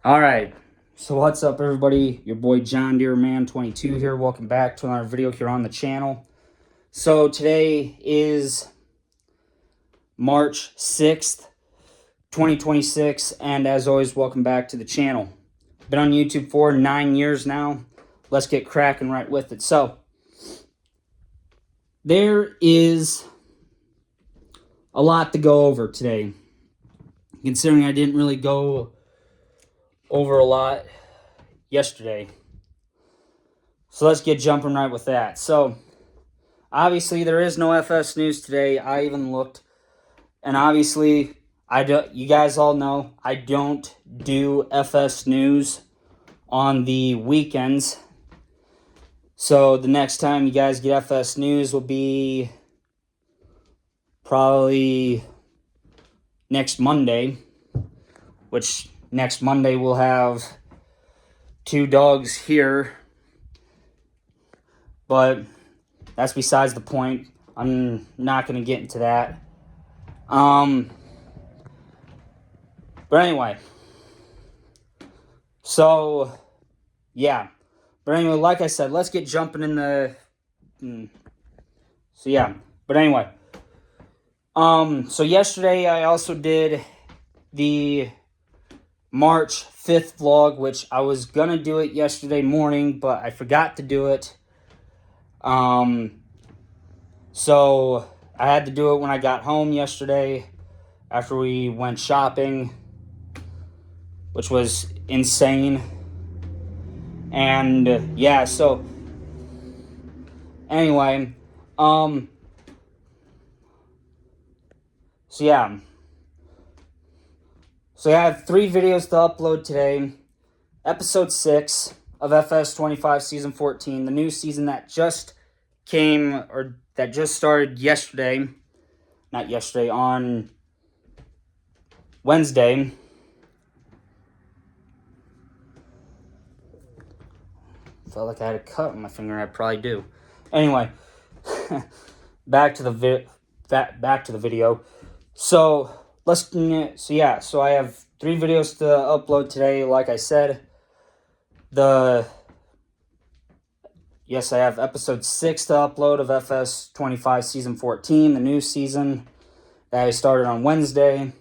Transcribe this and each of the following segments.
All right. So what's up, everybody? Your boy John Deere Man 22 here. Welcome back to another video here on the channel. So today is March 6th, 2026, and as always, welcome back to the channel. Been on YouTube for 9 years now. Let's get cracking right with it. So there is a lot to go over today, considering I didn't really go over a lot yesterday. So let's get jumping right with that. So obviously there is no FS news today. I even looked, and obviously you guys all know I don't do FS news on the weekends. So the next time you guys get FS news will be probably next Monday, which next Monday we'll have 2 dogs here. But that's besides the point. I'm not going to get into that. But anyway. So, yeah. But anyway, like I said, let's get jumping in the... So, yeah. But anyway. So yesterday I also did the March 5th vlog, which I was going to do it yesterday morning, but I forgot to do it. So I had to do it when I got home yesterday after we went shopping, which was insane. And yeah, so anyway, so yeah. So I have 3 videos to upload today. Episode 6 of FS25 Season 14, the new season that just came, or that just started yesterday. Not yesterday, on Wednesday. Felt like I had a cut on my finger. I probably do. Anyway, back to the video. So so I have 3 videos to upload today. Like I said, yes, I have episode 6 to upload of FS25 Season 14, the new season that I started on Wednesday.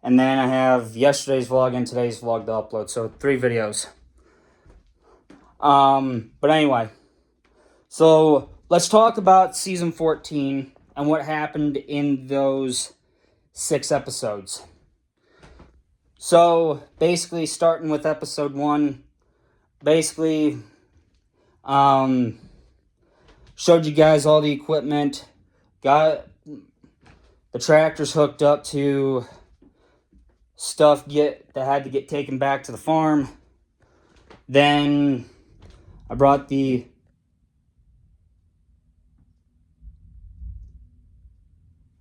And then I have yesterday's vlog and today's vlog to upload. So 3 videos. But anyway. So let's talk about Season 14 and what happened in those 6 episodes. So basically, starting with episode 1, basically showed you guys all the equipment, got the tractors hooked up to stuff that had to get taken back to the farm. Then I brought the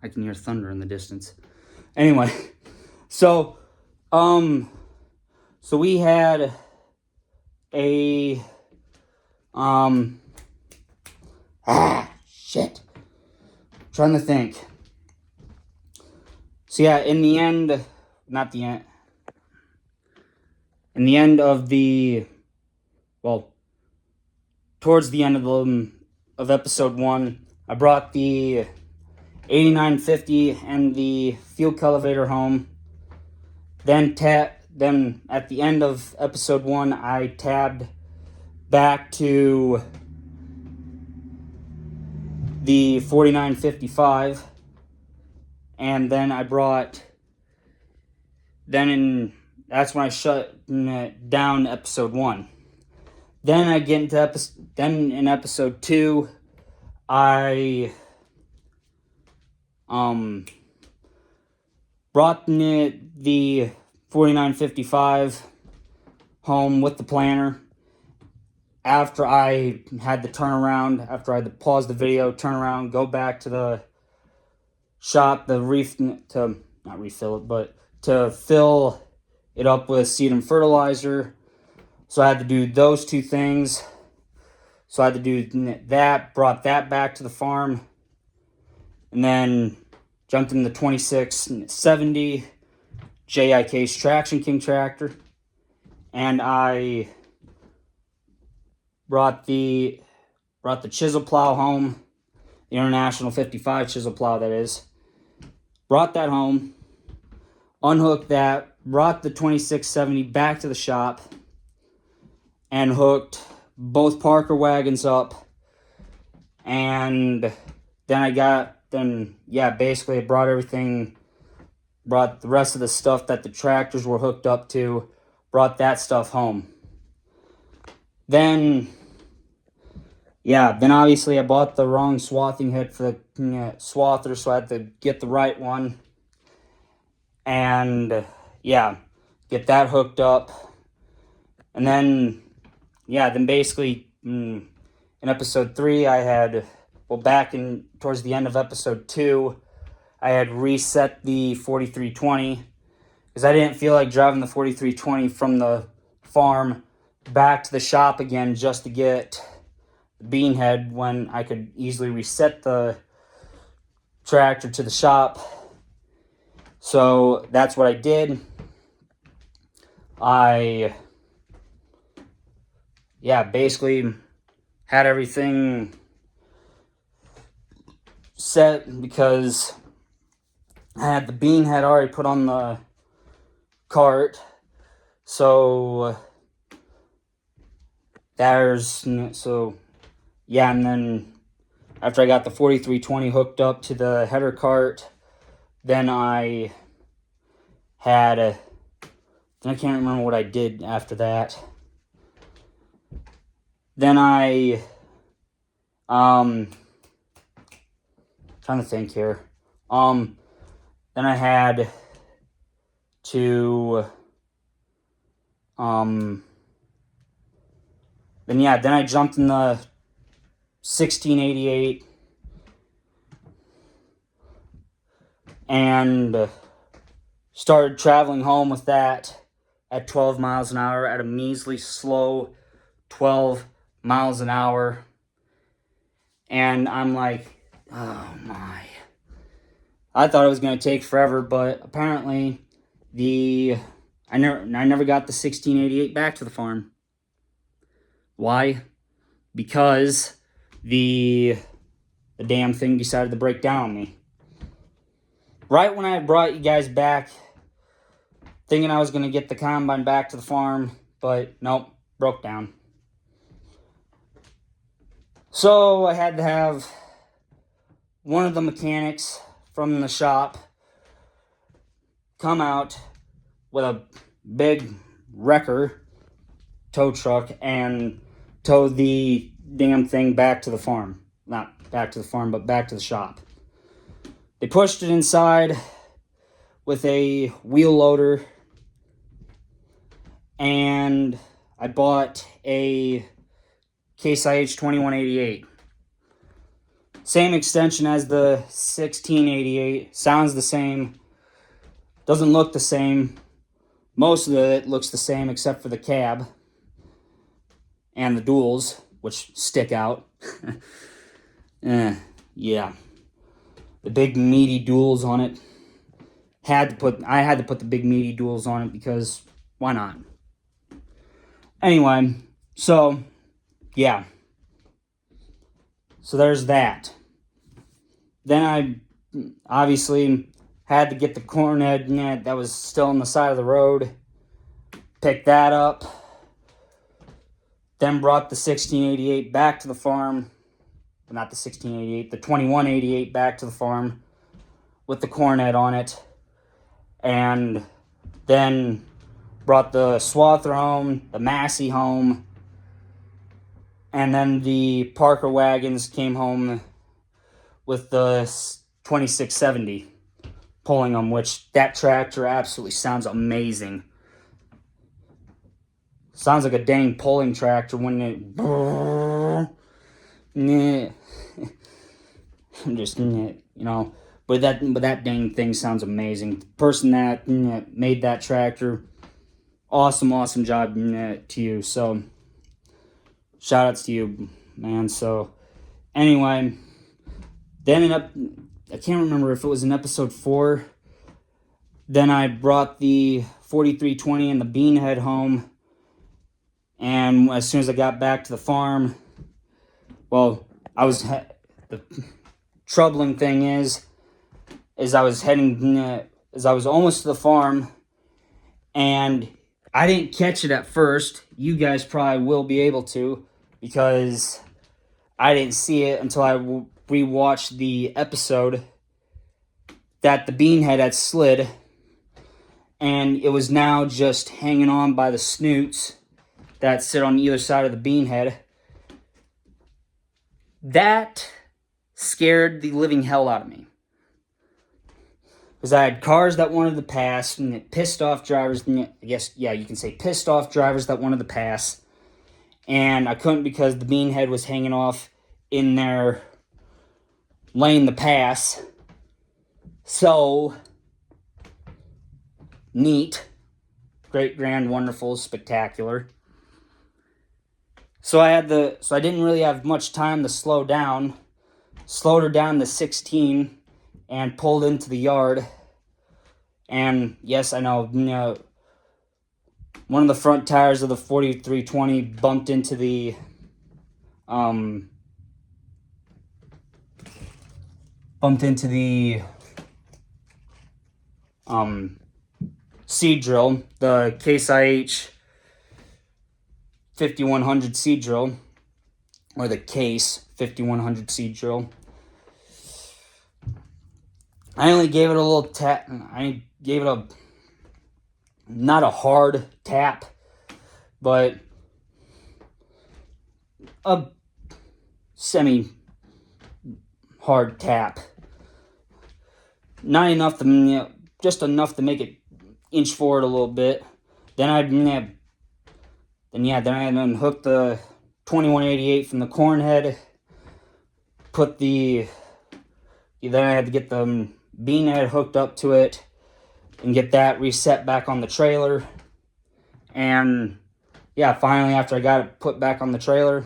I can hear thunder in the distance. Anyway, so we had a shit. I'm trying to think. So yeah, in the end of the, well, towards the end of episode 1, I brought the 8950 and the field cultivator home. Then at the end of episode 1, I tabbed back to the 4955, and then that's when I shut down episode 1. Then I get into in episode 2, I brought the 4955 home with the planter. After I had the turnaround, after I had to pause the video, turn around, go back to the shop to fill it up with seed and fertilizer. So I had to do those 2 things. So I had to do that, brought that back to the farm, and then jumped in the 2670 JIK's Traction King tractor. and I brought the chisel plow home, the International 55 chisel plow, that is. Brought that home, unhooked that, brought the 2670 back to the shop, and hooked both Parker wagons up. And then basically I brought the rest of the stuff that the tractors were hooked up to, brought that stuff home. Then obviously I bought the wrong swathing head for the swather, so I had to get the right one. And get that hooked up. And then basically in episode 3 I had, towards the end of episode 2, I had reset the 4320 because I didn't feel like driving the 4320 from the farm back to the shop again just to get the bean head when I could easily reset the tractor to the shop. So that's what I did. I basically had everything set because I had the bean head already put on the cart. So and then after I got the 4320 hooked up to the header cart, then I can't remember what I did after that. Then trying to think here. Then I had to, then I jumped in the 1688 and started traveling home with that at 12 miles an hour, at a measly slow 12 miles an hour. And I'm like, oh my. I thought it was going to take forever, but apparently I never got the 1688 back to the farm. Why? Because the damn thing decided to break down on me. Right when I brought you guys back, thinking I was going to get the combine back to the farm, but nope, broke down. So I had to have one of the mechanics from the shop come out with a big wrecker tow truck and tow the damn thing back to the farm. Not back to the farm, but back to the shop. They pushed it inside with a wheel loader, and I bought a Case IH 2188. Same extension as the 1688. Sounds the same. Doesn't look the same. Most of it looks the same except for the cab and the duals, which stick out. Yeah. The big meaty duals on it. I had to put the big meaty duals on it because why not? Anyway, so yeah. So there's that. Then I obviously had to get the corn head that was still on the side of the road. Picked that up. Then brought the 1688 back to the farm. Not the 1688, the 2188 back to the farm with the corn head on it. And then brought the swather home, the Massey home, and then the Parker wagons came home with the 2670 pulling them, which that tractor absolutely sounds amazing. Sounds like a dang pulling tractor when it... I'm just, but that dang thing sounds amazing. The person that made that tractor, awesome job to you. So, shout outs to you, man. So, anyway, then I can't remember if it was in episode 4. Then I brought the 4320 and the bean head home And as soon as I got back to the farm, well, the troubling thing is I was almost to the farm, and I didn't catch it at first. You guys probably will be able to, because I didn't see it until I rewatched the episode that the bean head had slid, and it was now just hanging on by the snoots that sit on either side of the bean head. That scared the living hell out of me, because I had cars that wanted to pass, and pissed off drivers. I guess, yeah, you can say pissed off drivers that wanted to pass, and I couldn't because the bean head was hanging off in their lane to pass. So neat, great, grand, wonderful, spectacular. So I didn't really have much time to slow down. Slowed her down to 16 and pulled into the yard. And yes, I know, one of the front tires of the 4320 bumped into the seed drill, the Case IH 5100 seed drill, or the Case 5100 seed drill. I only gave it a little tap. I gave it not a hard tap, but a semi-hard tap. Not enough to, just enough to make it inch forward a little bit. Then I unhooked the 2188 from the corn head. Then I had to get the bean head hooked up to it and get that reset back on the trailer. And yeah, finally, after I got it put back on the trailer,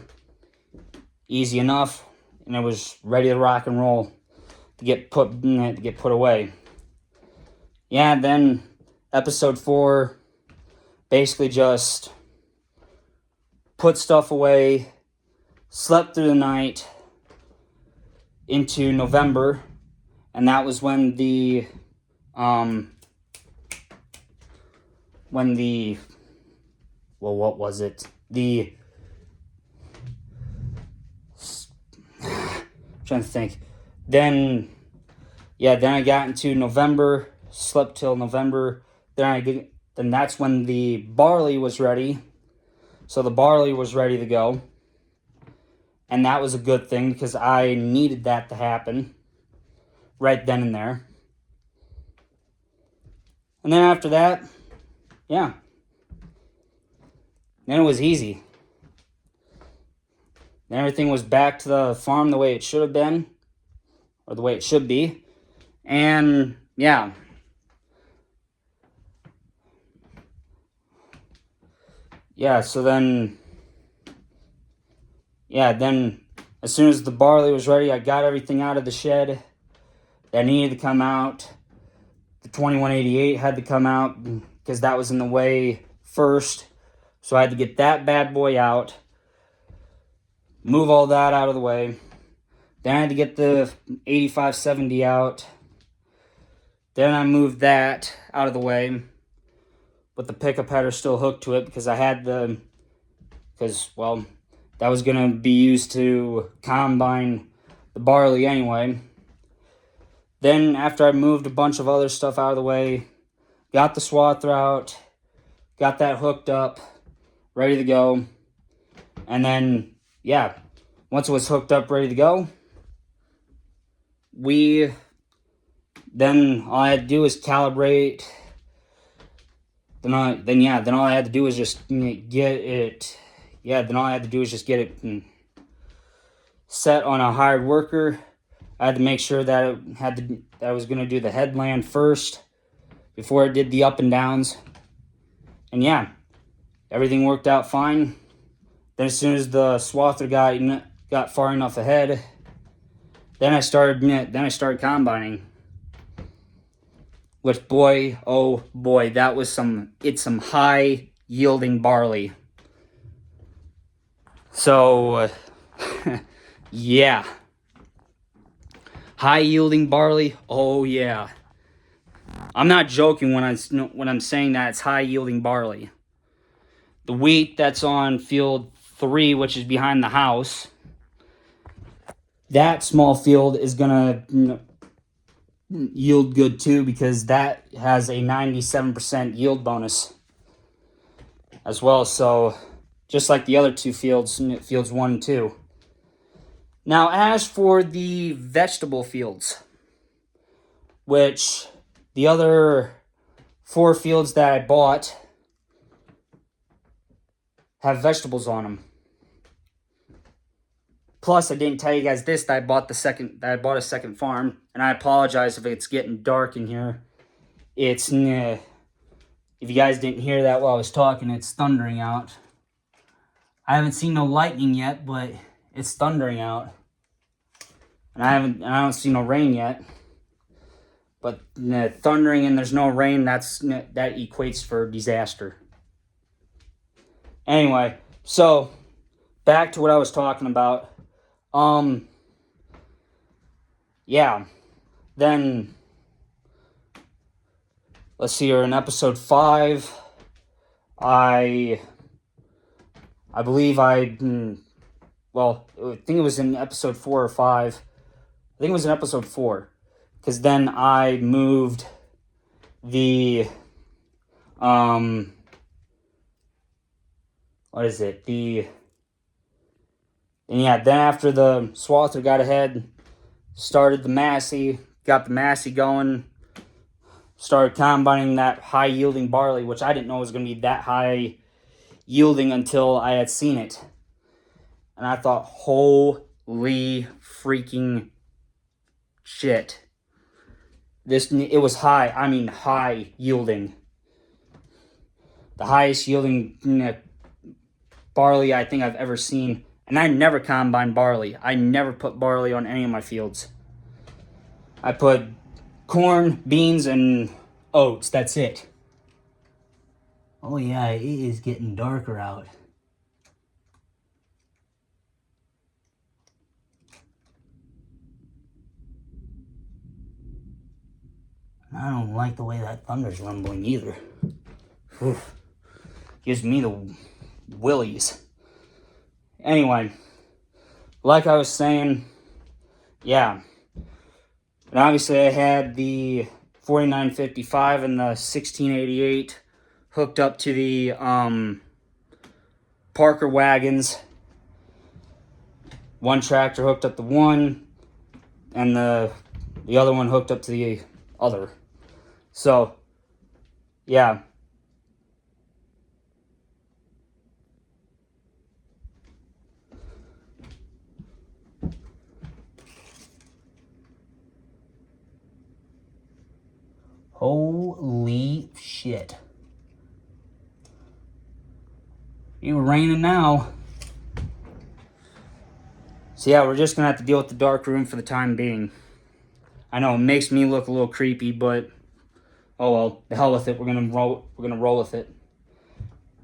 easy enough, and it was ready to rock and roll to get put away. Yeah, then episode 4 basically just put stuff away, slept through the night into November, and that was when what was it? Trying to think. Then I got into November, slept till November. Then that's when the barley was ready. So the barley was ready to go. And that was a good thing, because I needed that to happen right then and there. And then after that, yeah, then it was easy. Then everything was back to the farm the way it should have been, or the way it should be. And yeah. Yeah, so then as soon as the barley was ready, I got everything out of the shed that needed to come out. The 2188 had to come out because that was in the way first. So I had to get that bad boy out, move all that out of the way. Then I had to get the 8570 out. Then I moved that out of the way, but the pickup header still hooked to it because that was going to be used to combine the barley anyway. Then after I moved a bunch of other stuff out of the way, got the swather out, got that hooked up, ready to go. And then, yeah, once it was hooked up, ready to go, then all I had to do was calibrate. Then all I had to do was just get it. Yeah, then all I had to do was just get it set on a hired worker. I had to make sure that I was going to do the headland first before it did the up and downs. And yeah, everything worked out fine. Then as soon as the swather got far enough ahead, then I started combining. Which, boy, oh boy, that was some high yielding barley. So, yeah. High yielding barley. Oh yeah. I'm not joking when I'm saying that it's high yielding barley. The wheat that's on field 3, which is behind the house, that small field is gonna yield good too, because that has a 97% yield bonus as well. So just like the other two fields, fields 1 and 2. Now, as for the vegetable fields, which the other 4 fields that I bought have vegetables on them. Plus, I didn't tell you guys this, that I bought a second farm, and I apologize if it's getting dark in here. It's if you guys didn't hear that while I was talking, it's thundering out. I haven't seen no lightning yet, but it's thundering out. And I don't see no rain yet. But thundering and there's no rain, that equates for disaster. Anyway, so back to what I was talking about. Yeah. Then let's see here, in episode 5, I believe I think it was in episode 4 or 5. I think it was in episode 4. Because then I moved the, then after the Swather got ahead, started the Massey, got the Massey going, started combining that high yielding barley, which I didn't know was going to be that high yielding until I had seen it. And I thought, holy freaking shit. It was high. I mean, high yielding. The highest yielding barley I think I've ever seen. And I never combine barley. I never put barley on any of my fields. I put corn, beans, and oats. That's it. Oh yeah, it is getting darker out. I don't like the way that thunder's rumbling either. Oof. Gives me the willies. Anyway, like I was saying, yeah. And obviously I had the 4955 and the 1688 hooked up to the Parker wagons. One tractor hooked up to one, and the other one hooked up to the other. So, yeah. Holy shit. It's raining now. So yeah, we're just gonna have to deal with the dark room for the time being. I know it makes me look a little creepy, but oh well, the hell with it. We're gonna roll with it.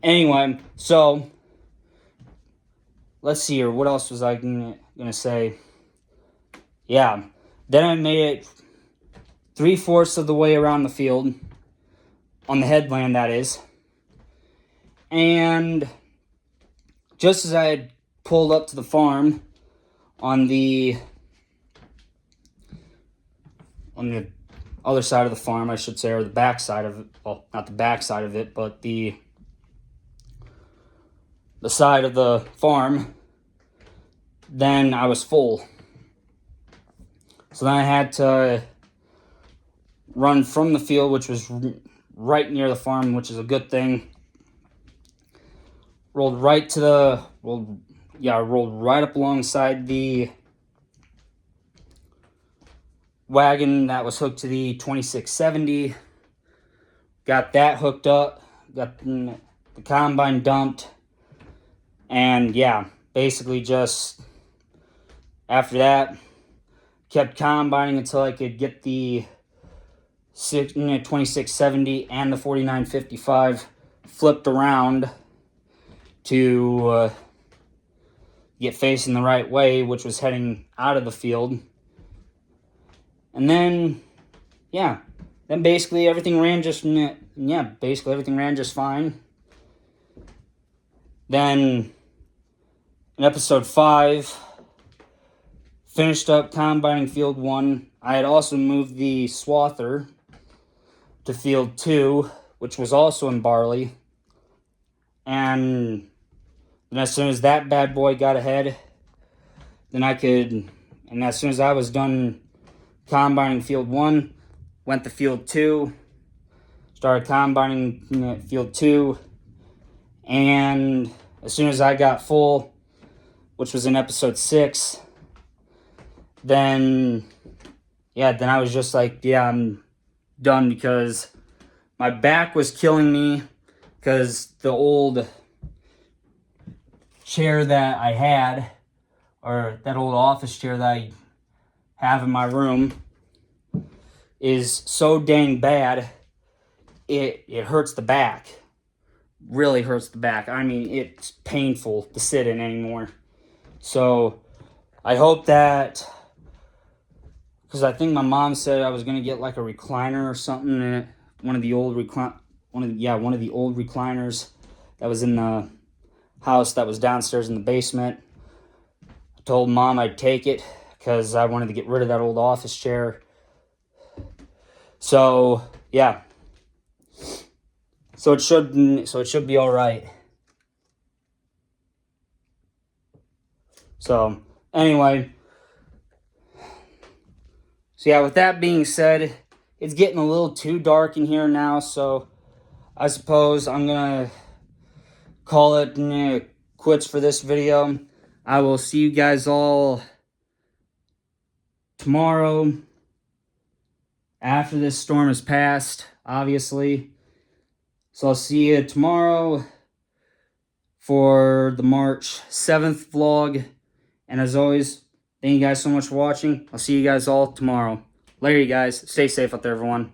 Anyway, so let's see here. What else was I gonna say? Yeah, then I made it 3/4 of the way around the field, on the headland that is, and just as I had pulled up to the farm on the other side of the farm, I should say, or the back side of it. Well, not the back side of it, but the side of the farm. Then I was full. So then I had to run from the field, which was right near the farm, which is a good thing. Rolled right up alongside the wagon that was hooked to the 2670. Got that hooked up. Got the combine dumped. And yeah, basically just after that, kept combining until I could get the 2670 and the 4955 flipped around to get facing the right way, which was heading out of the field. And then, yeah, then basically everything ran just fine. Then in episode 5, finished up combining field 1. I had also moved the swather to field 2, which was also in barley. And then as soon as that bad boy got ahead, and as soon as I was done combining field 1, went to field 2, started combining field 2, and as soon as I got full, which was in episode 6, then I was just like, yeah, I'm done, because my back was killing me, because the old chair that I had, or that old office chair that I have in my room, is so dang bad, it hurts the back. Really hurts the back. I mean, it's painful to sit in anymore. So I hope that, because I think my mom said I was gonna get like a recliner or something, one of the old recliners that was in the house that was downstairs in the basement. I told Mom I'd take it because I wanted to get rid of that old office chair. So yeah, so it should be all right. So anyway, so yeah, with that being said, it's getting a little too dark in here now, so I suppose I'm gonna call it quits for this video. I will see you guys all tomorrow after this storm has passed, obviously. So I'll see you tomorrow for the March 7th vlog. And as always, thank you guys so much for watching. I'll see you guys all tomorrow. Later, you guys. Stay safe out there, everyone.